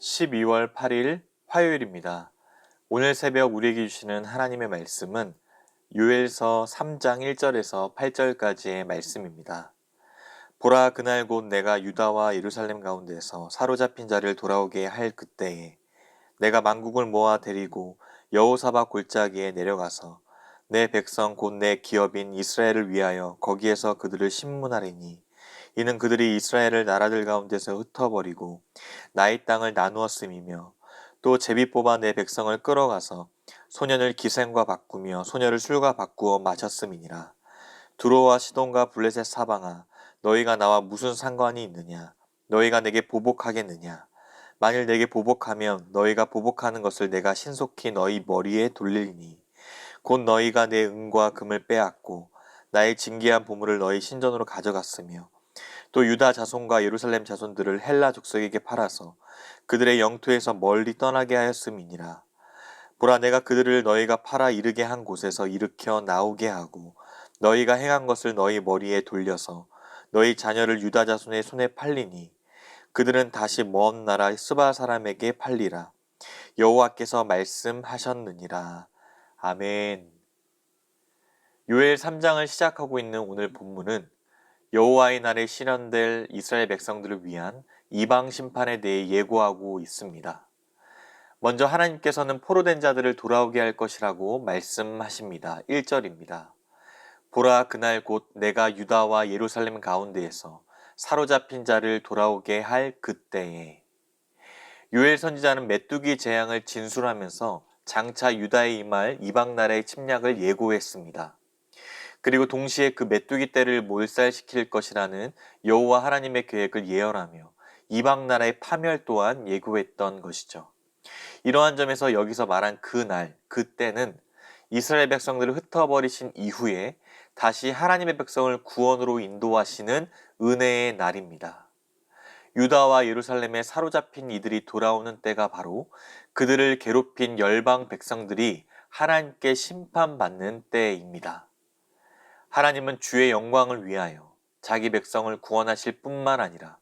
12월 8일 화요일입니다. 오늘 새벽 우리에게 주시는 하나님의 말씀은 요엘서 3장 1절에서 8절까지의 말씀입니다. 보라, 그날 곧 내가 유다와 예루살렘 가운데서 사로잡힌 자를 돌아오게 할 그때에 내가 만국을 모아 데리고 여호사밧 골짜기에 내려가서 내 백성 곧 내 기업인 이스라엘을 위하여 거기에서 그들을 심문하리니 이는 그들이 이스라엘을 나라들 가운데서 흩어버리고 나의 땅을 나누었음이며 또 제비 뽑아 내 백성을 끌어가서 소년을 기생과 바꾸며 소녀를 술과 바꾸어 마셨음이니라. 두로와 시돈과 블레셋 사방아, 너희가 나와 무슨 상관이 있느냐? 너희가 내게 보복하겠느냐? 만일 내게 보복하면 너희가 보복하는 것을 내가 신속히 너희 머리에 돌리리니 곧 너희가 내 은과 금을 빼앗고 나의 진귀한 보물을 너희 신전으로 가져갔으며 또 유다 자손과 예루살렘 자손들을 헬라 족속에게 팔아서 그들의 영토에서 멀리 떠나게 하였음이니라. 보라, 내가 그들을 너희가 팔아 이르게 한 곳에서 일으켜 나오게 하고 너희가 행한 것을 너희 머리에 돌려서 너희 자녀를 유다 자손의 손에 팔리니 그들은 다시 먼 나라 스바 사람에게 팔리라. 여호와께서 말씀하셨느니라. 아멘. 요엘 3장을 시작하고 있는 오늘 본문은 여호와의 날에 실현될 이스라엘 백성들을 위한 이방 심판에 대해 예고하고 있습니다. 먼저 하나님께서는 포로된 자들을 돌아오게 할 것이라고 말씀하십니다. 1절입니다. 보라, 그날 곧 내가 유다와 예루살렘 가운데에서 사로잡힌 자를 돌아오게 할 그때에. 요엘 선지자는 메뚜기 재앙을 진술하면서 장차 유다에 임할 이방 나라의 침략을 예고했습니다. 그리고 동시에 그 메뚜기 떼를 몰살시킬 것이라는 여호와 하나님의 계획을 예언하며 이방 나라의 파멸 또한 예고했던 것이죠. 이러한 점에서 여기서 말한 그 날, 그때는 이스라엘 백성들을 흩어버리신 이후에 다시 하나님의 백성을 구원으로 인도하시는 은혜의 날입니다. 유다와 예루살렘에 사로잡힌 이들이 돌아오는 때가 바로 그들을 괴롭힌 열방 백성들이 하나님께 심판받는 때입니다. 하나님은 주의 영광을 위하여 자기 백성을 구원하실 뿐만 아니라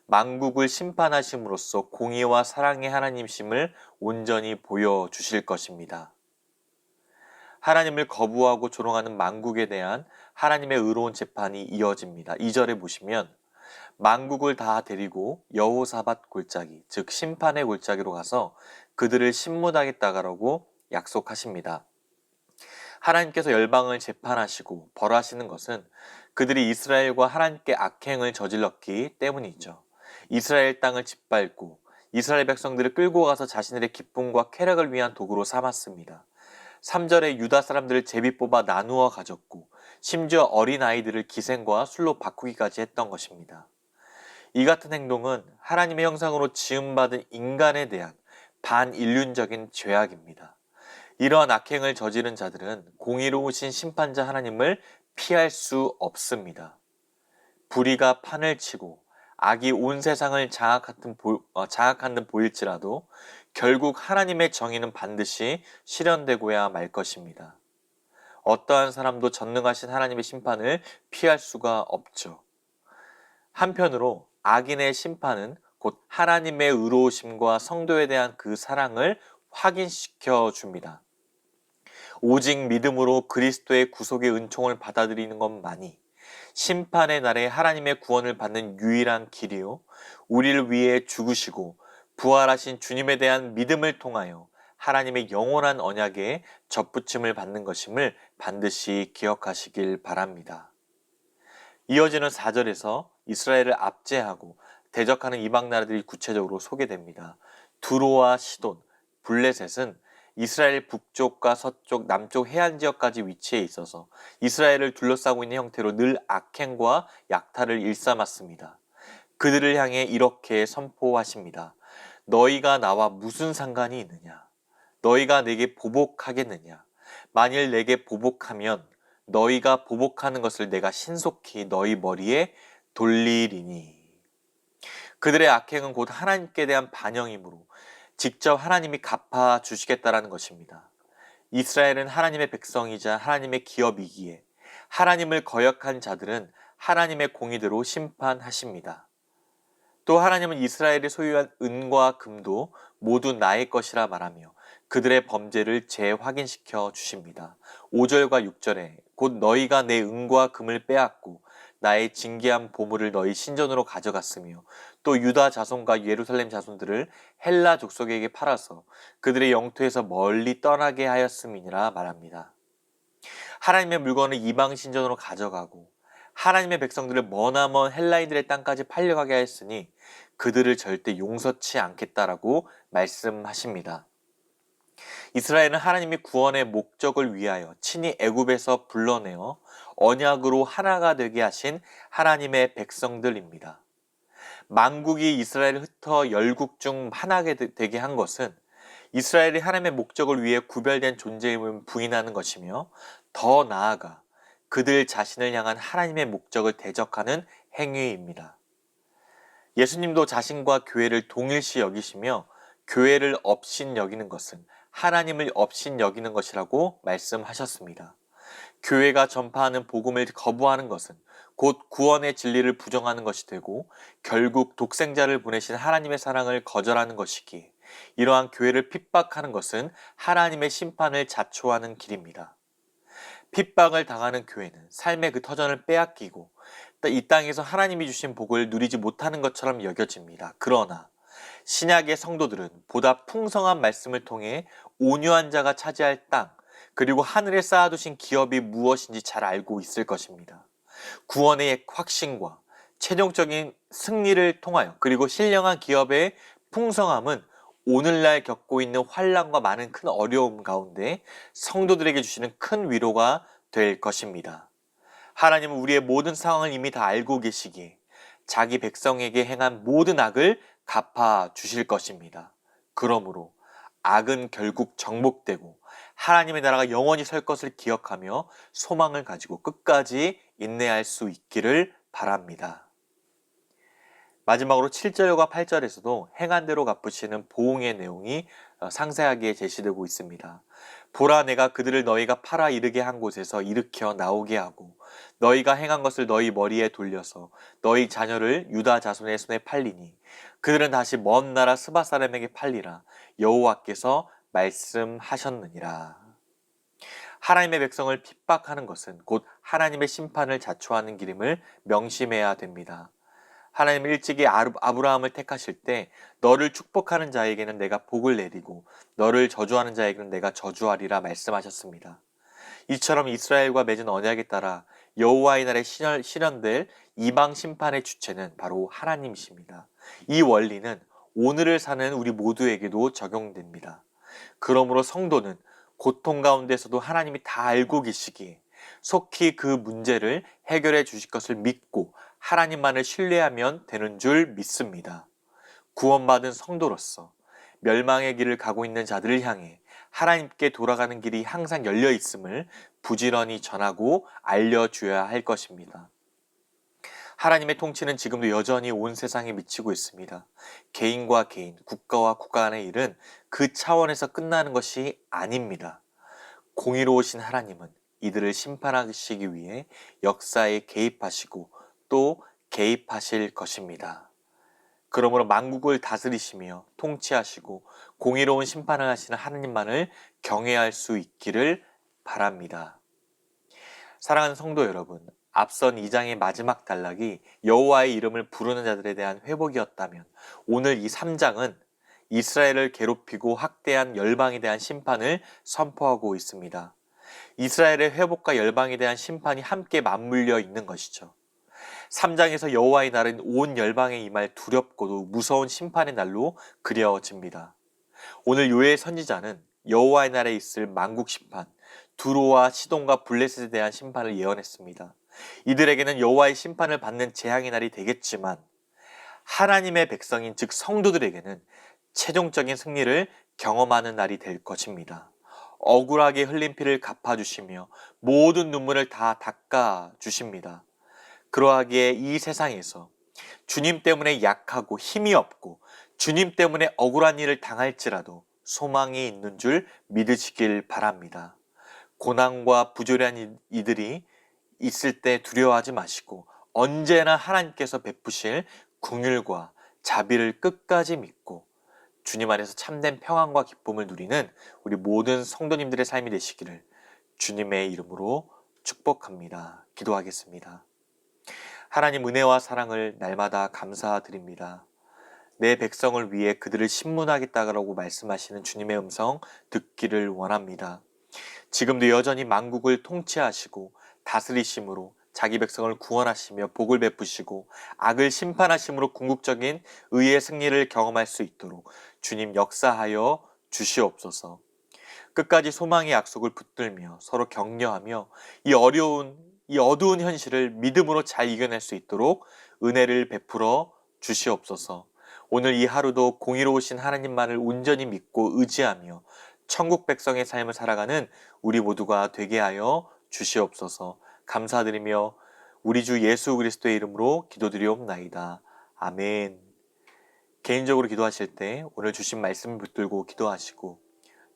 만국을 심판하심으로써 공의와 사랑의 하나님심을 온전히 보여주실 것입니다. 하나님을 거부하고 조롱하는 만국에 대한 하나님의 의로운 재판이 이어집니다. 2절에 보시면 만국을 다 데리고 여호사밧 골짜기, 즉 심판의 골짜기로 가서 그들을 심문하겠다라고 약속하십니다. 하나님께서 열방을 재판하시고 벌하시는 것은 그들이 이스라엘과 하나님께 악행을 저질렀기 때문이죠. 이스라엘 땅을 짓밟고 이스라엘 백성들을 끌고 가서 자신들의 기쁨과 쾌락을 위한 도구로 삼았습니다. 3절에 유다 사람들을 제비 뽑아 나누어 가졌고 심지어 어린아이들을 기생과 술로 바꾸기까지 했던 것입니다. 이 같은 행동은 하나님의 형상으로 지음받은 인간에 대한 반인륜적인 죄악입니다. 이러한 악행을 저지른 자들은 공의로우신 심판자 하나님을 피할 수 없습니다. 불의가 판을 치고 악이 온 세상을 장악한 듯 보일지라도 결국 하나님의 정의는 반드시 실현되고야 말 것입니다. 어떠한 사람도 전능하신 하나님의 심판을 피할 수가 없죠. 한편으로 악인의 심판은 곧 하나님의 의로우심과 성도에 대한 그 사랑을 확인시켜 줍니다. 오직 믿음으로 그리스도의 구속의 은총을 받아들이는 것만이 심판의 날에 하나님의 구원을 받는 유일한 길이요, 우리를 위해 죽으시고 부활하신 주님에 대한 믿음을 통하여 하나님의 영원한 언약에 접붙임을 받는 것임을 반드시 기억하시길 바랍니다. 이어지는 4절에서 이스라엘을 압제하고 대적하는 이방 나라들이 구체적으로 소개됩니다. 두로와 시돈, 블레셋은 이스라엘 북쪽과 서쪽, 남쪽 해안 지역까지 위치해 있어서 이스라엘을 둘러싸고 있는 형태로 늘 악행과 약탈을 일삼았습니다. 그들을 향해 이렇게 선포하십니다. 너희가 나와 무슨 상관이 있느냐? 너희가 내게 보복하겠느냐? 만일 내게 보복하면 너희가 보복하는 것을 내가 신속히 너희 머리에 돌리리니. 그들의 악행은 곧 하나님께 대한 반영이므로 직접 하나님이 갚아주시겠다라는 것입니다. 이스라엘은 하나님의 백성이자 하나님의 기업이기에 하나님을 거역한 자들은 하나님의 공의대로 심판하십니다. 또 하나님은 이스라엘이 소유한 은과 금도 모두 나의 것이라 말하며 그들의 범죄를 재확인시켜 주십니다. 5절과 6절에 곧 너희가 내 은과 금을 빼앗고 나의 진귀한 보물을 너희 신전으로 가져갔으며 또 유다 자손과 예루살렘 자손들을 헬라 족속에게 팔아서 그들의 영토에서 멀리 떠나게 하였음이니라 말합니다. 하나님의 물건을 이방 신전으로 가져가고 하나님의 백성들을 머나먼 헬라인들의 땅까지 팔려가게 하였으니 그들을 절대 용서치 않겠다라고 말씀하십니다. 이스라엘은 하나님이 구원의 목적을 위하여 친히 애굽에서 불러내어 언약으로 하나가 되게 하신 하나님의 백성들입니다. 만국이 이스라엘을 흩어 열국 중 하나가 되게 한 것은 이스라엘이 하나님의 목적을 위해 구별된 존재임을 부인하는 것이며 더 나아가 그들 자신을 향한 하나님의 목적을 대적하는 행위입니다. 예수님도 자신과 교회를 동일시 여기시며 교회를 업신 여기는 것은 하나님을 업신 여기는 것이라고 말씀하셨습니다. 교회가 전파하는 복음을 거부하는 것은 곧 구원의 진리를 부정하는 것이 되고 결국 독생자를 보내신 하나님의 사랑을 거절하는 것이기에 이러한 교회를 핍박하는 것은 하나님의 심판을 자초하는 길입니다. 핍박을 당하는 교회는 삶의 그 터전을 빼앗기고 이 땅에서 하나님이 주신 복을 누리지 못하는 것처럼 여겨집니다. 그러나 신약의 성도들은 보다 풍성한 말씀을 통해 온유한 자가 차지할 땅, 그리고 하늘에 쌓아두신 기업이 무엇인지 잘 알고 있을 것입니다. 구원의 확신과 최종적인 승리를 통하여 그리고 신령한 기업의 풍성함은 오늘날 겪고 있는 환난과 많은 큰 어려움 가운데 성도들에게 주시는 큰 위로가 될 것입니다. 하나님은 우리의 모든 상황을 이미 다 알고 계시기에 자기 백성에게 행한 모든 악을 갚아 주실 것입니다. 그러므로 악은 결국 정복되고 하나님의 나라가 영원히 설 것을 기억하며 소망을 가지고 끝까지 인내할 수 있기를 바랍니다. 마지막으로 7절과 8절에서도 행한 대로 갚으시는 보응의 내용이 상세하게 제시되고 있습니다. 보라, 내가 그들을 너희가 팔아 이르게 한 곳에서 일으켜 나오게 하고 너희가 행한 것을 너희 머리에 돌려서 너희 자녀를 유다 자손의 손에 팔리니 그들은 다시 먼 나라 스바 사람에게 팔리라 여호와께서 말씀하셨느니라. 하나님의 백성을 핍박하는 것은 곧 하나님의 심판을 자초하는 길임을 명심해야 됩니다. 하나님은 일찍이 아브라함을 택하실 때 너를 축복하는 자에게는 내가 복을 내리고 너를 저주하는 자에게는 내가 저주하리라 말씀하셨습니다. 이처럼 이스라엘과 맺은 언약에 따라 여호와의 날에 실현될 이방 심판의 주체는 바로 하나님이십니다. 이 원리는 오늘을 사는 우리 모두에게도 적용됩니다. 그러므로 성도는 고통 가운데서도 하나님이 다 알고 계시기에 속히 그 문제를 해결해 주실 것을 믿고 하나님만을 신뢰하면 되는 줄 믿습니다. 구원받은 성도로서 멸망의 길을 가고 있는 자들을 향해 하나님께 돌아가는 길이 항상 열려 있음을 부지런히 전하고 알려줘야 할 것입니다. 하나님의 통치는 지금도 여전히 온 세상에 미치고 있습니다. 개인과 개인, 국가와 국가 간의 일은 그 차원에서 끝나는 것이 아닙니다. 공의로우신 하나님은 이들을 심판하시기 위해 역사에 개입하시고 또 개입하실 것입니다. 그러므로 만국을 다스리시며 통치하시고 공의로운 심판을 하시는 하나님만을 경외할 수 있기를 바랍니다. 사랑하는 성도 여러분, 앞선 2장의 마지막 단락이 여호와의 이름을 부르는 자들에 대한 회복이었다면 오늘 이 3장은 이스라엘을 괴롭히고 학대한 열방에 대한 심판을 선포하고 있습니다. 이스라엘의 회복과 열방에 대한 심판이 함께 맞물려 있는 것이죠. 3장에서 여호와의 날은 온 열방에 임할 두렵고도 무서운 심판의 날로 그려집니다. 오늘 요엘 선지자는 여호와의 날에 있을 만국 심판, 두로와 시돈과 블레셋에 대한 심판을 예언했습니다. 이들에게는 여호와의 심판을 받는 재앙의 날이 되겠지만 하나님의 백성인 즉 성도들에게는 최종적인 승리를 경험하는 날이 될 것입니다. 억울하게 흘린 피를 갚아주시며 모든 눈물을 다 닦아주십니다. 그러하기에 이 세상에서 주님 때문에 약하고 힘이 없고 주님 때문에 억울한 일을 당할지라도 소망이 있는 줄 믿으시길 바랍니다. 고난과 부조리한 이들이 있을 때 두려워하지 마시고 언제나 하나님께서 베푸실 긍휼과 자비를 끝까지 믿고 주님 안에서 참된 평안과 기쁨을 누리는 우리 모든 성도님들의 삶이 되시기를 주님의 이름으로 축복합니다. 기도하겠습니다. 하나님 은혜와 사랑을 날마다 감사드립니다. 내 백성을 위해 그들을 신문하겠다라고 말씀하시는 주님의 음성 듣기를 원합니다. 지금도 여전히 만국을 통치하시고 다스리심으로 자기 백성을 구원하시며 복을 베푸시고 악을 심판하심으로 궁극적인 의의 승리를 경험할 수 있도록 주님 역사하여 주시옵소서. 끝까지 소망의 약속을 붙들며 서로 격려하며 이 어두운 현실을 믿음으로 잘 이겨낼 수 있도록 은혜를 베풀어 주시옵소서. 오늘 이 하루도 공의로우신 하나님만을 온전히 믿고 의지하며 천국 백성의 삶을 살아가는 우리 모두가 되게 하여 주시옵소서. 감사드리며 우리 주 예수 그리스도의 이름으로 기도드리옵나이다. 아멘. 개인적으로 기도하실 때 오늘 주신 말씀을 붙들고 기도하시고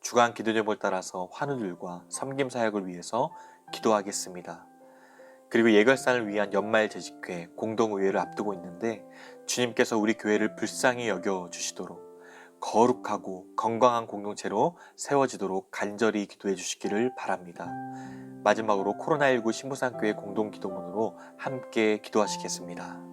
주간 기도 제목을 따라서 환우들과 섬김 사역을 위해서 기도하겠습니다. 그리고 예결산을 위한 연말 재직회 공동의회를 앞두고 있는데 주님께서 우리 교회를 불쌍히 여겨주시도록 거룩하고 건강한 공동체로 세워지도록 간절히 기도해 주시기를 바랍니다. 마지막으로 코로나19 신부산교회 공동기도문으로 함께 기도하시겠습니다.